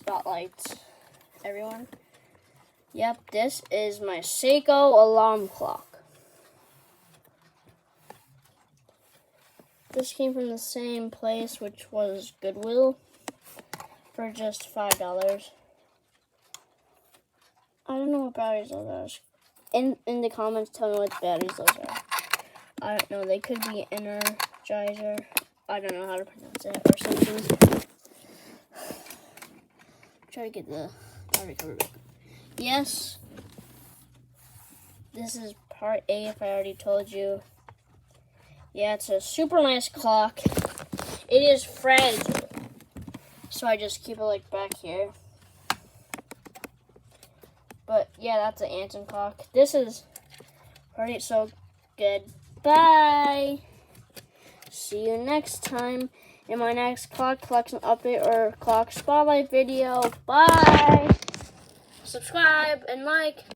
spotlight everyone. Yep, this is my Seiko alarm clock. This came from the same place, which was Goodwill, for just $5. I don't know what batteries those are. In the comments, tell me what batteries those are. I don't know. They could be Energizer. I don't know how to pronounce it or something. Try to get the battery cover back. Yes. This is part A, if I already told you. Yeah, it's a super nice clock. It is fragile. So I just keep it like back here. But yeah, that's an Anton clock. This is pretty so good. Bye. See you next time in my next clock collection update or clock spotlight video. Bye. Subscribe and like.